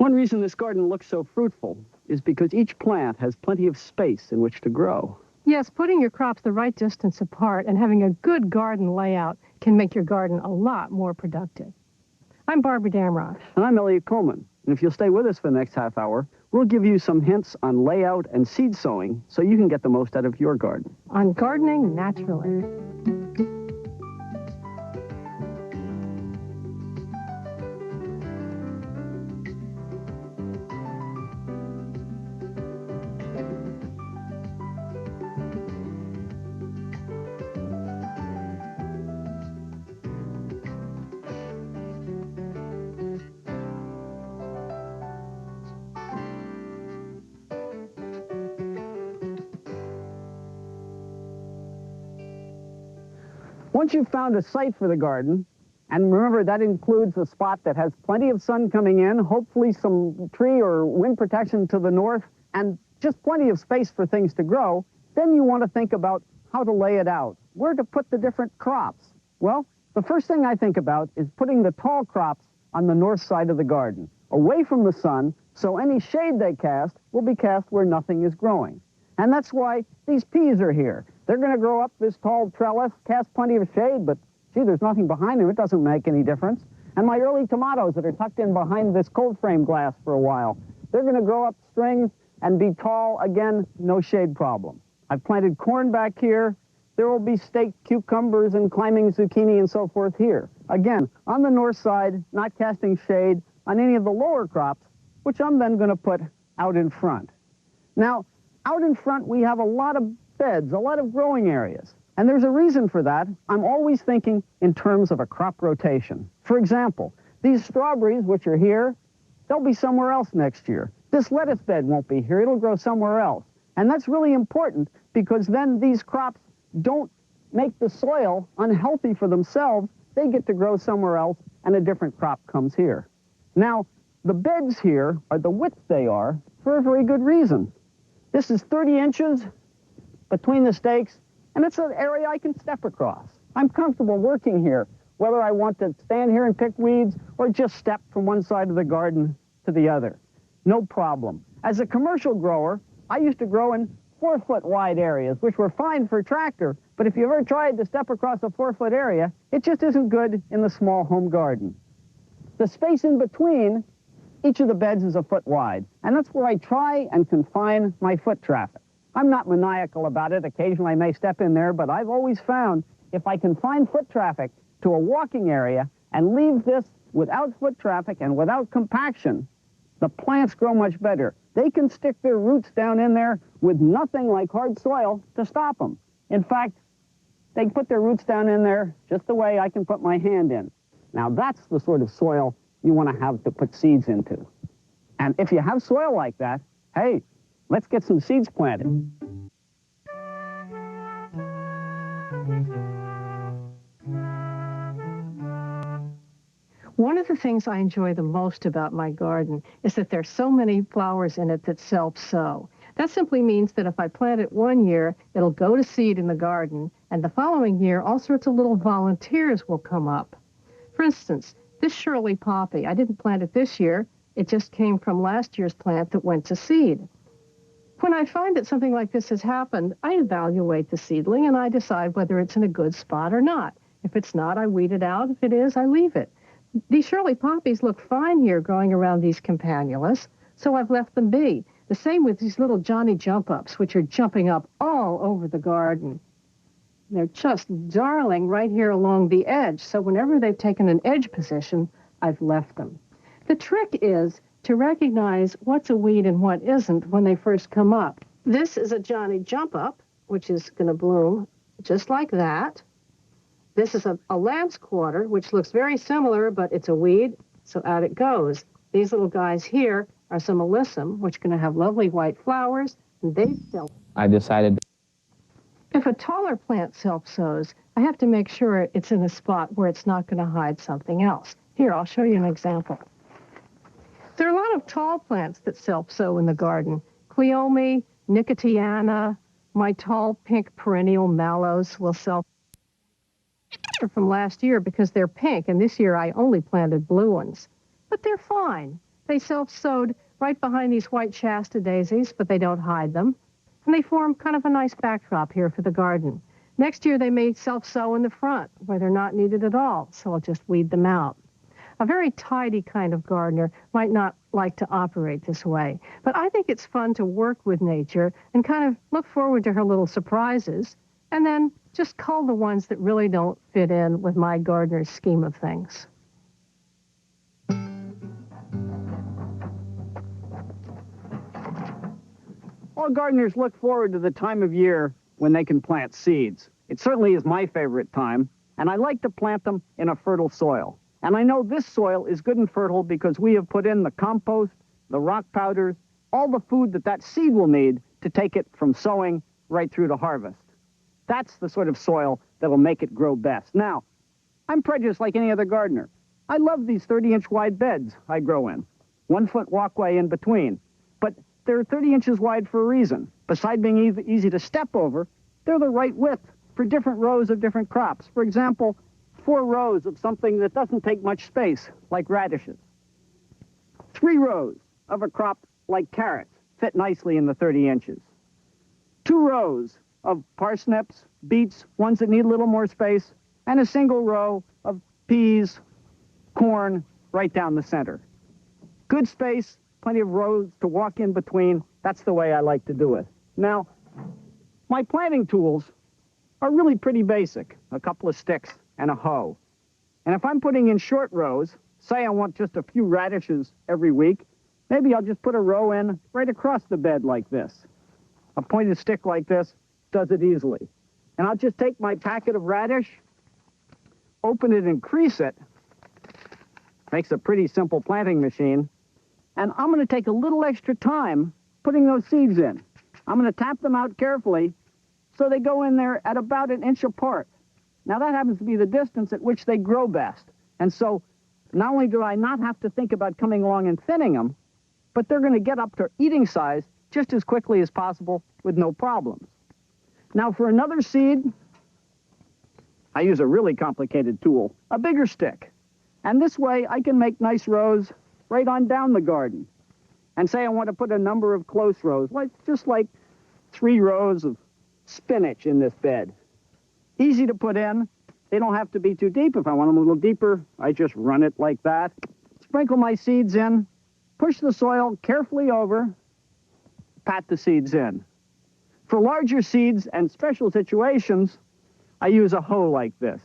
One reason this garden looks so fruitful is because each plant has plenty of space in which to grow. Yes, putting your crops the right distance apart and having a good garden layout can make your garden a lot more productive. I'm Barbara Damrosch. And I'm Eliot Coleman. And if you'll stay with us for the next half hour, we'll give you some hints on layout and seed sowing so you can get the most out of your garden. On gardening naturally. Once you've found a site for the garden, and remember that includes a spot that has plenty of sun coming in, hopefully some tree or wind protection to the north, and just plenty of space for things to grow, then you want to think about how to lay it out, where to put the different crops. Well, the first thing I think about is putting the tall crops on the north side of the garden, away from the sun, so any shade they cast will be cast where nothing is growing. And that's why these peas are here. They're going to grow up this tall trellis, cast plenty of shade, but gee, there's nothing behind them. It doesn't make any difference. And my early tomatoes that are tucked in behind this cold frame glass for a while, they're going to grow up strings and be tall. Again, no shade problem. I've planted corn back here. There will be staked cucumbers and climbing zucchini and so forth here. Again, on the north side, not casting shade on any of the lower crops, which I'm then going to put out in front. Now, out in front, we have a lot of beds, a lot of growing areas. And there's a reason for that. I'm always thinking in terms of a crop rotation. For example, these strawberries, which are here, they'll be somewhere else next year. This lettuce bed won't be here. It'll grow somewhere else. And that's really important because then these crops don't make the soil unhealthy for themselves. They get to grow somewhere else, and a different crop comes here. Now, the beds here are the width they are for a very good reason. This is 30 inches between the stakes, and it's an area I can step across. I'm comfortable working here, whether I want to stand here and pick weeds or just step from one side of the garden to the other. No problem. As a commercial grower, I used to grow in 4-foot wide areas, which were fine for a tractor, but if you ever tried to step across a 4-foot area, it just isn't good in the small home garden. The space in between each of the beds is a foot wide, and that's where I try and confine my foot traffic. I'm not maniacal about it. Occasionally I may step in there, but I've always found if I confine foot traffic to a walking area and leave this without foot traffic and without compaction, the plants grow much better. They can stick their roots down in there with nothing like hard soil to stop them. In fact, they can put their roots down in there just the way I can put my hand in. Now that's the sort of soil you want to have to put seeds into. And if you have soil like that, hey, let's get some seeds planted. One of the things I enjoy the most about my garden is that there's so many flowers in it that self-sow. That simply means that if I plant it one year, it'll go to seed in the garden, and the following year, all sorts of little volunteers will come up. For instance, this Shirley poppy, I didn't plant it this year. It just came from last year's plant that went to seed. When I find that something like this has happened, I evaluate the seedling and I decide whether it's in a good spot or not. If it's not, I weed it out. If it is, I leave it. These Shirley poppies look fine here growing around these campanulas, so I've left them be. The same with these little Johnny jump-ups, which are jumping up all over the garden. They're just darling right here along the edge, so whenever they've taken an edge position, I've left them. The trick is to recognize what's a weed and what isn't when they first come up. This is a Johnny jump-up, which is going to bloom just like that. This is a lamb's quarter, which looks very similar, but it's a weed, so out it goes. These little guys here are some alyssum, which are going to have lovely white flowers, and they still... I decided... If a taller plant self-sows, I have to make sure it's in a spot where it's not going to hide something else. Here, I'll show you an example. There are a lot of tall plants that self-sow in the garden. Cleome, Nicotiana, my tall pink perennial mallows will self from last year because they're pink, and this year I only planted blue ones. But they're fine. They self-sowed right behind these white Shasta daisies, but they don't hide them. And they form kind of a nice backdrop here for the garden. Next year, they may self-sow in the front, where they're not needed at all, so I'll just weed them out. A very tidy kind of gardener might not like to operate this way, but I think it's fun to work with nature and kind of look forward to her little surprises, and then just cull the ones that really don't fit in with my gardener's scheme of things. All gardeners look forward to the time of year when they can plant seeds. It certainly is my favorite time, and I like to plant them in a fertile soil. And I know this soil is good and fertile because we have put in the compost, the rock powders, all the food that seed will need to take it from sowing right through to harvest. That's the sort of soil that will make it grow best. Now, I'm prejudiced like any other gardener. I love these 30-inch wide beds I grow in, 1-foot walkway in between. But they're 30 inches wide for a reason. Besides being easy to step over, they're the right width for different rows of different crops. For example, 4 rows of something that doesn't take much space, like radishes. 3 rows of a crop like carrots fit nicely in the 30 inches. 2 rows of parsnips, beets, ones that need a little more space, and a single row of peas, corn, right down the center. Good space, plenty of rows to walk in between. That's the way I like to do it. Now, my planting tools are really pretty basic. A couple of sticks and a hoe. And if I'm putting in short rows, say I want just a few radishes every week, maybe I'll just put a row in right across the bed like this. A pointed stick like this does it easily. And I'll just take my packet of radish, open it and crease it. Makes a pretty simple planting machine. And I'm going to take a little extra time putting those seeds in. I'm going to tap them out carefully so they go in there at about 1 inch apart. Now that happens to be the distance at which they grow best. And so not only do I not have to think about coming along and thinning them, but they're going to get up to eating size just as quickly as possible with no problems. Now for another seed, I use a really complicated tool, a bigger stick. And this way I can make nice rows right on down the garden. And say I want to put a number of close rows, just like 3 rows of spinach in this bed. Easy to put in. They don't have to be too deep. If I want them a little deeper, I just run it like that. Sprinkle my seeds in, push the soil carefully over, pat the seeds in. For larger seeds and special situations, I use a hoe like this.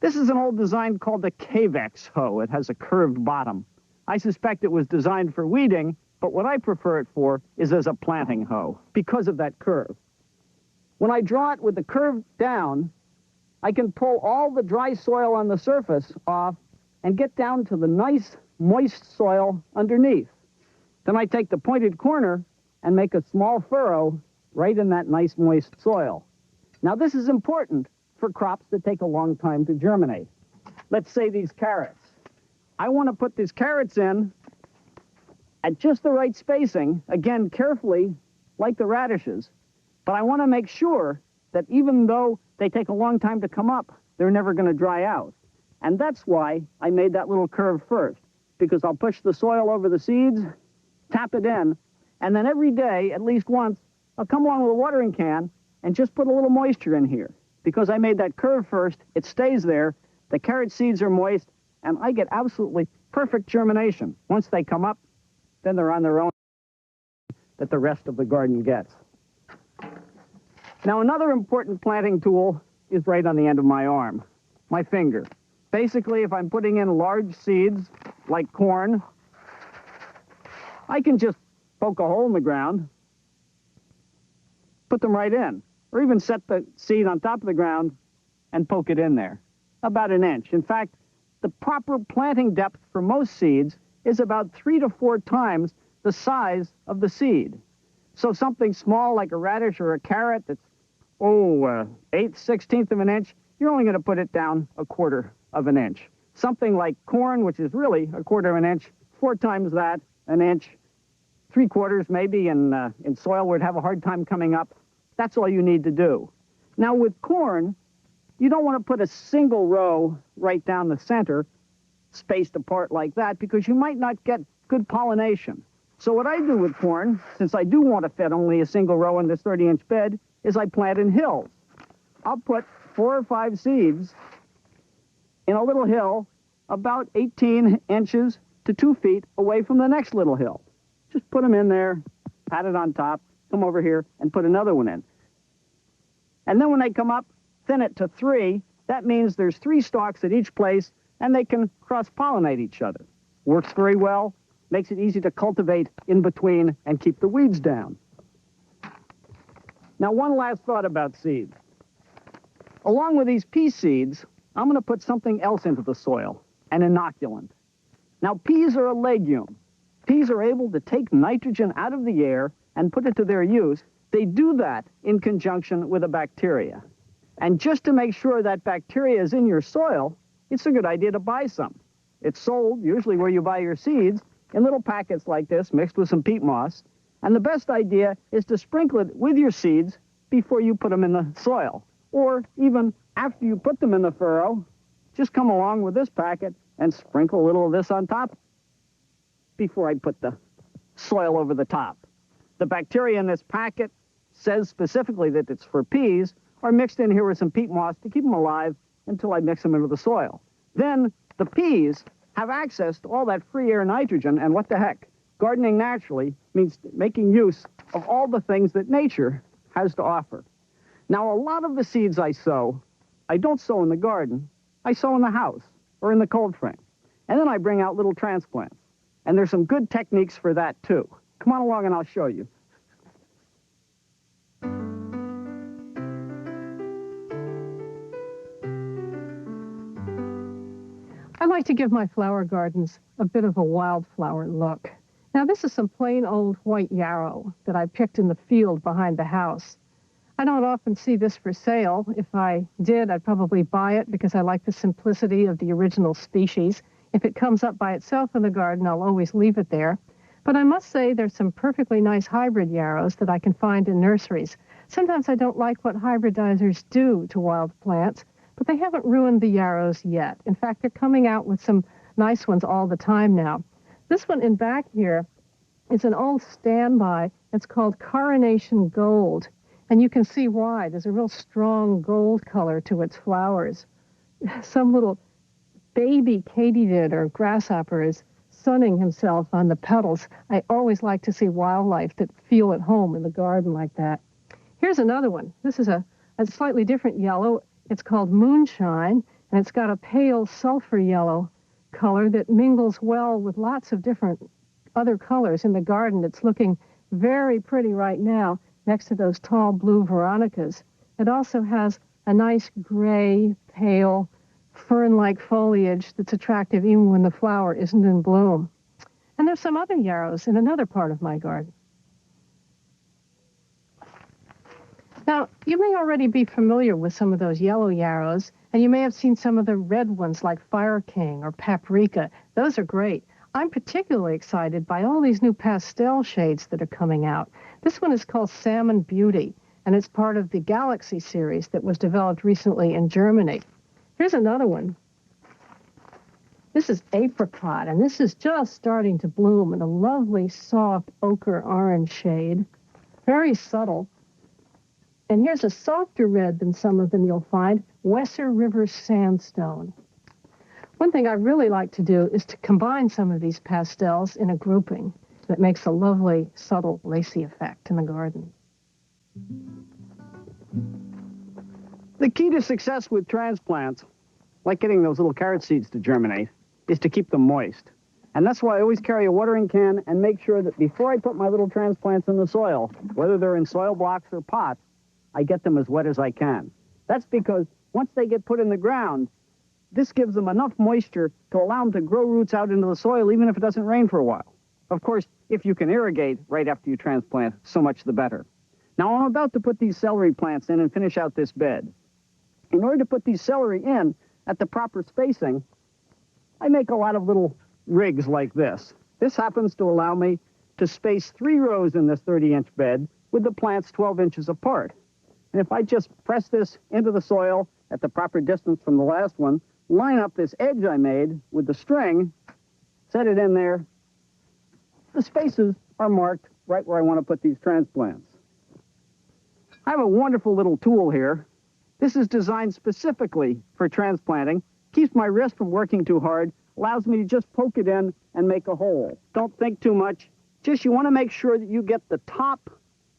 This is an old design called the Cavex hoe. It has a curved bottom. I suspect it was designed for weeding, but what I prefer it for is as a planting hoe because of that curve. When I draw it with the curve down, I can pull all the dry soil on the surface off and get down to the nice, moist soil underneath. Then I take the pointed corner and make a small furrow right in that nice, moist soil. Now, this is important for crops that take a long time to germinate. Let's say these carrots. I want to put these carrots in at just the right spacing, again, carefully, like the radishes, but I want to make sure that even though they take a long time to come up, they're never going to dry out. And that's why I made that little curve first, because I'll push the soil over the seeds, tap it in, and then every day, at least once, I'll come along with a watering can and just put a little moisture in here. Because I made that curve first, it stays there, the carrot seeds are moist, and I get absolutely perfect germination. Once they come up, then they're on their own that the rest of the garden gets. Now, another important planting tool is right on the end of my arm, my finger. Basically, if I'm putting in large seeds, like corn, I can just poke a hole in the ground, put them right in, or even set the seed on top of the ground and poke it in there, about 1 inch. In fact, the proper planting depth for most seeds is about 3 to 4 times the size of the seed. So something small like a radish or a carrot that's, 1/8, 1/16 of an inch, you're only going to put it down 1/4 of an inch. Something like corn, which is really 1/4 of an inch, 4 times that, 1 inch, 3/4 maybe in soil where it'd have a hard time coming up. That's all you need to do. Now with corn, you don't want to put a single row right down the center, spaced apart like that, because you might not get good pollination. So what I do with corn, since I do want to fit only a single row in this 30-inch bed, is I plant in hills. I'll put 4 or 5 seeds in a little hill about 18 inches to 2 feet away from the next little hill. Just put them in there, pat it on top, come over here, and put another one in. And then when they come up, thin it to 3. That means there's 3 stalks at each place, and they can cross-pollinate each other. Works very well, makes it easy to cultivate in between and keep the weeds down. Now, one last thought about seeds. Along with these pea seeds, I'm going to put something else into the soil, an inoculant. Now, peas are a legume. Peas are able to take nitrogen out of the air and put it to their use. They do that in conjunction with a bacteria. And just to make sure that bacteria is in your soil, it's a good idea to buy some. It's sold, usually where you buy your seeds, in little packets like this, mixed with some peat moss. And the best idea is to sprinkle it with your seeds before you put them in the soil. Or even after you put them in the furrow, just come along with this packet and sprinkle a little of this on top before I put the soil over the top. The bacteria in this packet says specifically that it's for peas, are mixed in here with some peat moss to keep them alive until I mix them into the soil. Then the peas have access to all that free air nitrogen, and what the heck? Gardening naturally means making use of all the things that nature has to offer. Now, a lot of the seeds I sow, I don't sow in the garden. I sow in the house or in the cold frame. And then I bring out little transplants. And there's some good techniques for that, too. Come on along and I'll show you. I like to give my flower gardens a bit of a wildflower look. Now, this is some plain old white yarrow that I picked in the field behind the house. I don't often see this for sale. If I did, I'd probably buy it because I like the simplicity of the original species. If it comes up by itself in the garden, I'll always leave it there. But I must say there's some perfectly nice hybrid yarrows that I can find in nurseries. Sometimes I don't like what hybridizers do to wild plants, but they haven't ruined the yarrows yet. In fact, they're coming out with some nice ones all the time now. This one in back here is an old standby. It's called Coronation Gold. And you can see why. There's a real strong gold color to its flowers. Some little baby katydid or grasshopper is sunning himself on the petals. I always like to see wildlife that feel at home in the garden like that. Here's another one. This is a slightly different yellow. It's called Moonshine, and it's got a pale sulfur yellow color that mingles well with lots of different other colors in the garden. It's looking very pretty right now next to those tall blue veronicas. It also has a nice gray, pale, fern-like foliage that's attractive even when the flower isn't in bloom. And there's some other yarrows in another part of my garden. Now, you may already be familiar with some of those yellow yarrows, and you may have seen some of the red ones like Fire King or Paprika. Those are great. I'm particularly excited by all these new pastel shades that are coming out. This one is called Salmon Beauty, and it's part of the Galaxy series that was developed recently in Germany. Here's another one. This is Apricot, and this is just starting to bloom in a lovely, soft ochre orange shade. Very subtle. And here's a softer red than some of them you'll find, Weser River Sandstone. One thing I really like to do is to combine some of these pastels in a grouping that makes a lovely, subtle, lacy effect in the garden. The key to success with transplants, like getting those little carrot seeds to germinate, is to keep them moist. And that's why I always carry a watering can and make sure that before I put my little transplants in the soil, whether they're in soil blocks or pots, I get them as wet as I can. That's because once they get put in the ground, this gives them enough moisture to allow them to grow roots out into the soil, even if it doesn't rain for a while. Of course, if you can irrigate right after you transplant, so much the better. Now, I'm about to put these celery plants in and finish out this bed. In order to put these celery in at the proper spacing, I make a lot of little rigs like this. This happens to allow me to space 3 rows in this 30-inch bed with the plants 12 inches apart. And if I just press this into the soil at the proper distance from the last one, line up this edge I made with the string, set it in there, the spaces are marked right where I want to put these transplants. I have a wonderful little tool here. This is designed specifically for transplanting. Keeps my wrist from working too hard, allows me to just poke it in and make a hole. Don't think too much. Just you want to make sure that you get the top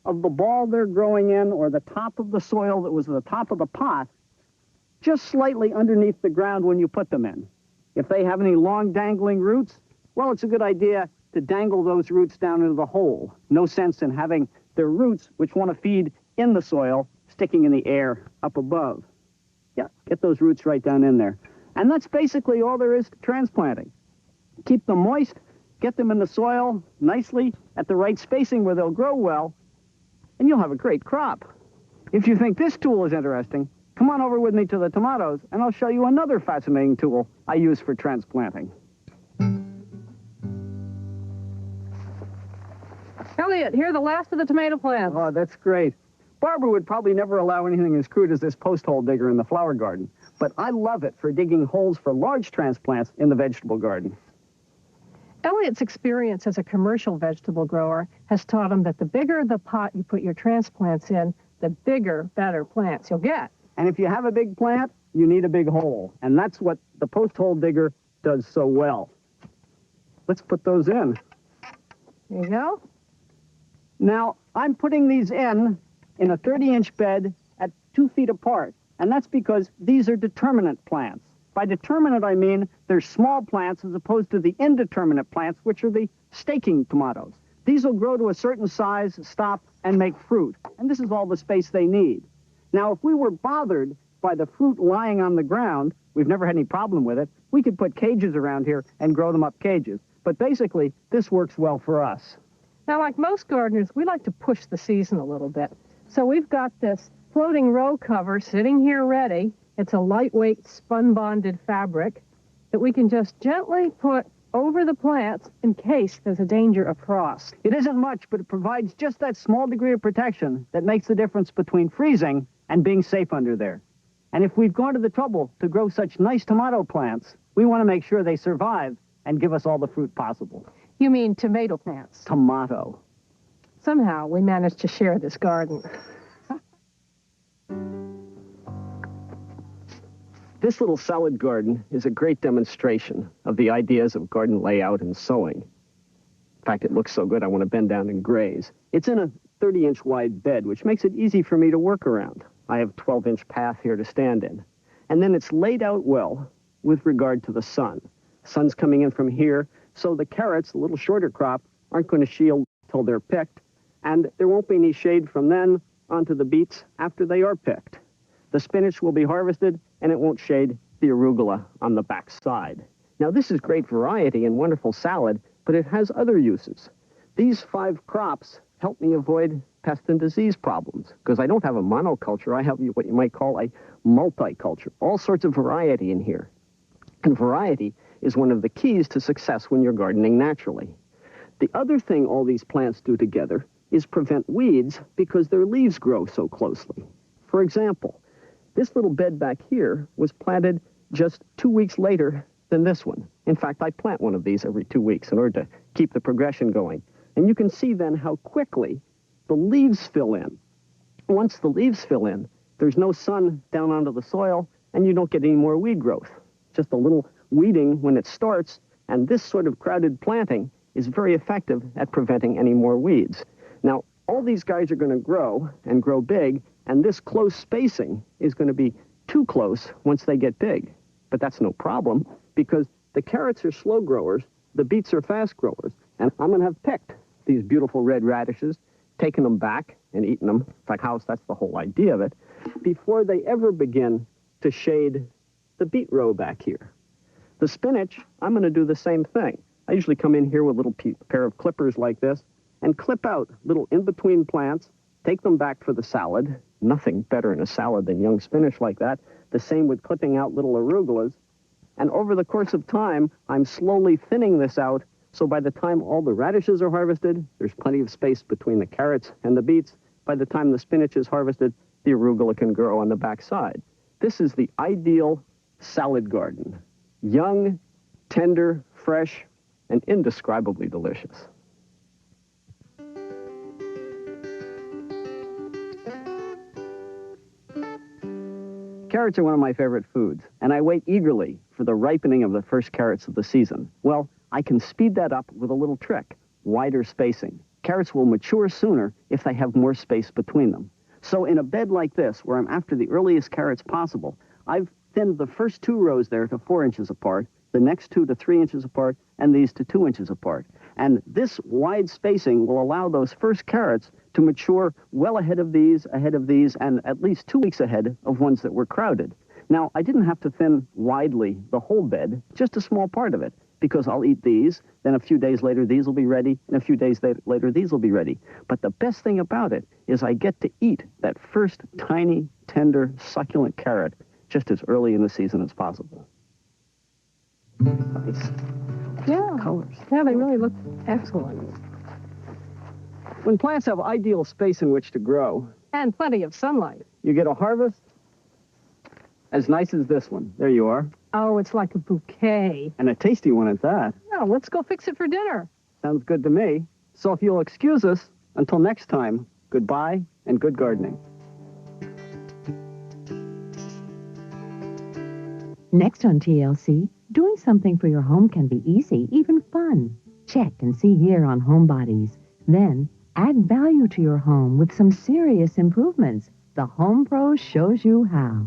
of the ball they're growing in, or the top of the soil that was at the top of the pot, just slightly underneath the ground when you put them in. If they have any long dangling roots, well, it's a good idea to dangle those roots down into the hole. No sense in having their roots, which want to feed in the soil, sticking in the air up above. Yeah, get those roots right down in there. And that's basically all there is to transplanting. Keep them moist, get them in the soil nicely at the right spacing where they'll grow well, and you'll have a great crop. If you think this tool is interesting, come on over with me to the tomatoes, and I'll show you another fascinating tool I use for transplanting. Eliot, here are the last of the tomato plants. Oh, that's great. Barbara would probably never allow anything as crude as this post hole digger in the flower garden, but I love it for digging holes for large transplants in the vegetable garden. Eliot's experience as a commercial vegetable grower has taught him that the bigger the pot you put your transplants in, the bigger, better plants you'll get. And if you have a big plant, you need a big hole, and that's what the post hole digger does so well. Let's put those in. There you go. Now, I'm putting these in a 30-inch bed at 2 feet apart, and that's because these are determinate plants. By determinate, I mean they're small plants as opposed to the indeterminate plants, which are the staking tomatoes. These will grow to a certain size, stop, and make fruit, and this is all the space they need. Now, if we were bothered by the fruit lying on the ground, we've never had any problem with it, we could put cages around here and grow them up cages. But basically, this works well for us. Now, like most gardeners, we like to push the season a little bit. So we've got this floating row cover sitting here ready. It's a lightweight spun-bonded fabric that we can just gently put over the plants in case there's a danger of frost. It isn't much, but it provides just that small degree of protection that makes the difference between freezing and being safe under there. And if we've gone to the trouble to grow such nice tomato plants, we want to make sure they survive and give us all the fruit possible. You mean tomato plants? Tomato. Somehow we managed to share this garden. This little salad garden is a great demonstration of the ideas of garden layout and sowing. In fact, it looks so good I want to bend down and graze. It's in a 30-inch wide bed, which makes it easy for me to work around. I have a 12-inch path here to stand in. And then it's laid out well with regard to the sun. Sun's coming in from here, so the carrots, the little shorter crop, aren't going to shield till they're picked, and there won't be any shade from then onto the beets after they are picked. The spinach will be harvested, and it won't shade the arugula on the back side. Now, this is great variety and wonderful salad, but it has other uses. These 5 crops help me avoid pest and disease problems, because I don't have a monoculture. I have what you might call a multiculture, all sorts of variety in here. And variety is one of the keys to success when you're gardening naturally. The other thing all these plants do together is prevent weeds because their leaves grow so closely. For example, this little bed back here was planted just 2 weeks later than this one. In fact, I plant one of these every 2 weeks in order to keep the progression going. And you can see then how quickly the leaves fill in. Once the leaves fill in, there's no sun down onto the soil, and you don't get any more weed growth. Just a little weeding when it starts, and this sort of crowded planting is very effective at preventing any more weeds. Now, all these guys are going to grow and grow big, and this close spacing is going to be too close once they get big. But that's no problem, because the carrots are slow growers, the beets are fast growers, and I'm going to have picked these beautiful red radishes, taken them back and eaten them. In fact, that's the whole idea of it, before they ever begin to shade the beet row back here. The spinach, I'm going to do the same thing. I usually come in here with a little pair of clippers like this and clip out little in-between plants, take them back for the salad. Nothing better in a salad than young spinach like that. The same with clipping out little arugulas. And over the course of time, I'm slowly thinning this out, so by the time all the radishes are harvested, there's plenty of space between the carrots and the beets. By the time the spinach is harvested, the arugula can grow on the back side. This is the ideal salad garden. Young, tender, fresh, and indescribably delicious. Carrots are one of my favorite foods, and I wait eagerly for the ripening of the first carrots of the season. Well, I can speed that up with a little trick: wider spacing. Carrots will mature sooner if they have more space between them. So in a bed like this, where I'm after the earliest carrots possible, I've thinned the first 2 rows there to 4 inches apart, the next 2 to 3 inches apart, and these to 2 inches apart. And this wide spacing will allow those first carrots to mature well ahead of these, and at least 2 weeks ahead of ones that were crowded. Now, I didn't have to thin widely the whole bed, just a small part of it, because I'll eat these, then a few days later these will be ready, and a few days later these will be ready. But the best thing about it is I get to eat that first tiny, tender, succulent carrot just as early in the season as possible. Nice. Yeah. Colors. Yeah, they really look excellent. When plants have ideal space in which to grow, And plenty of sunlight. you get a harvest as nice as this one. There you are. Oh, it's like a bouquet. And a tasty one at that. Well, let's go fix it for dinner. Sounds good to me. So if you'll excuse us, until next time, goodbye and good gardening. Next on TLC, doing something for your home can be easy, even fun. Check and see here on Homebodies. Then, add value to your home with some serious improvements. The Home Pro shows you how.